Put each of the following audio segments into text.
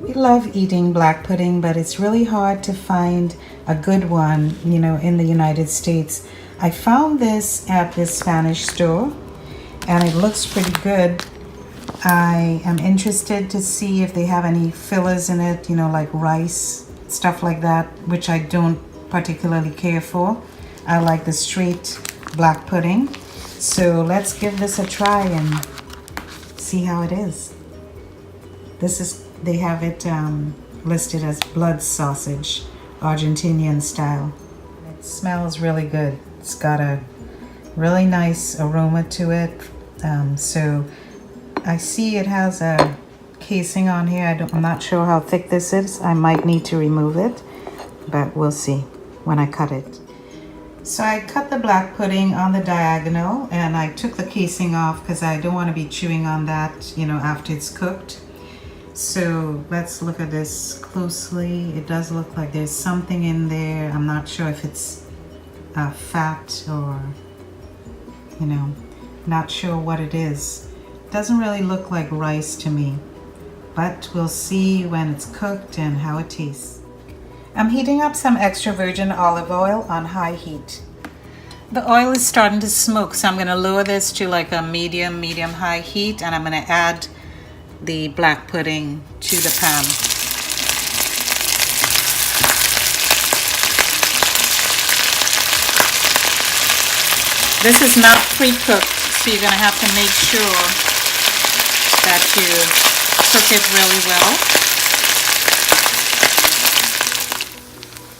We love eating black pudding, but it's really hard to find a good one, in the United States. I found this at this Spanish store and it looks pretty good. I am interested to see if they have any fillers in it, like rice, stuff like that, which I don't particularly care for. I like the straight black pudding. So let's give this a try and see how it is. They have it listed as blood sausage, Argentinian style. It smells really good. It's got a really nice aroma to it. So I see it has a casing on here. I'm not sure how thick this is. I might need to remove it, but we'll see when I cut it. So I cut the black pudding on the diagonal and I took the casing off because I don't want to be chewing on that, after it's cooked. So let's look at this closely. It does look like there's something in there. I'm not sure if it's fat or, not sure what it is. It doesn't really look like rice to me, but we'll see when it's cooked and how it tastes. I'm heating up some extra virgin olive oil on high heat. The oil is starting to smoke, so I'm going to lower this to like a medium-high heat, and I'm going to add the black pudding to the pan. This is not pre-cooked, so you're going to have to make sure that you cook it really well.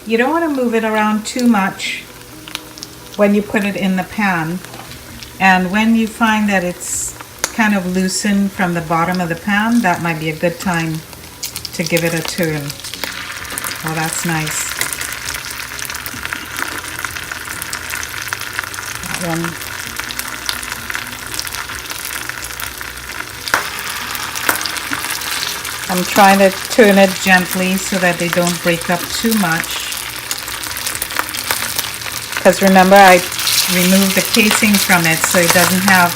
You don't want to move it around too much when you put it in the pan. And when you find that it's kind of loosened from the bottom of the pan, that might be a good time to give it a turn. Oh, that's nice. That one. I'm trying to turn it gently so that they don't break up too much. Because remember, I removed the casing from it so it doesn't have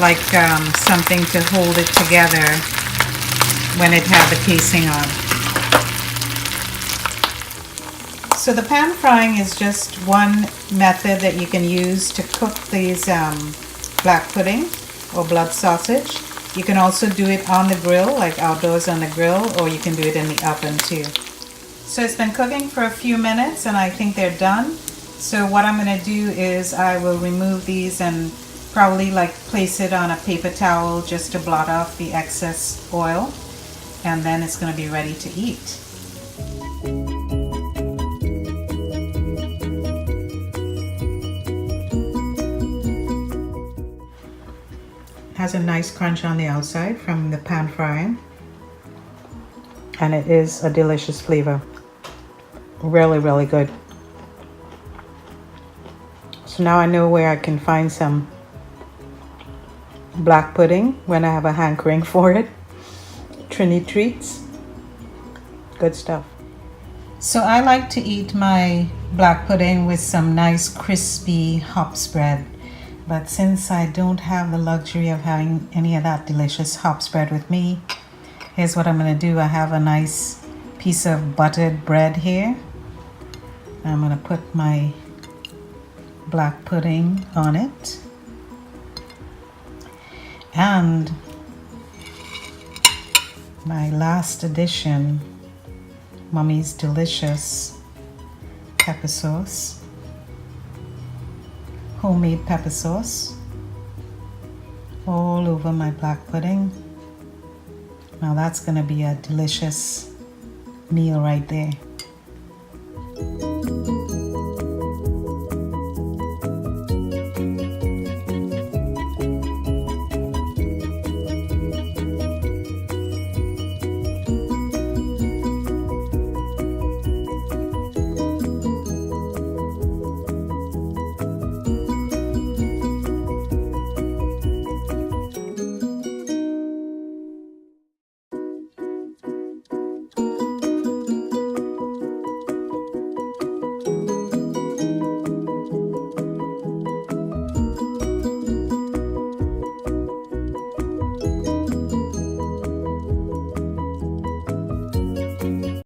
like something to hold it together when it had the casing on. So the pan frying is just one method that you can use to cook these black pudding or blood sausage. You can also do it on the grill, like outdoors on the grill, or you can do it in the oven too. So it's been cooking for a few minutes and I think they're done. So what I'm going to do is I will remove these and probably place it on a paper towel just to blot off the excess oil, and then it's going to be ready to eat. It has a nice crunch on the outside from the pan frying, and it is a delicious flavor. Really, really good. So now I know where I can find some black pudding when I have a hankering for it. Trini treats. Good stuff. So I like to eat my black pudding with some nice crispy hops bread. But since I don't have the luxury of having any of that delicious hops bread with me, here's what I'm going to do. I have a nice piece of buttered bread here. I'm going to put my black pudding on it. And my last addition, Mommy's delicious pepper sauce, homemade pepper sauce, all over my black pudding. Now that's going to be a delicious meal right there.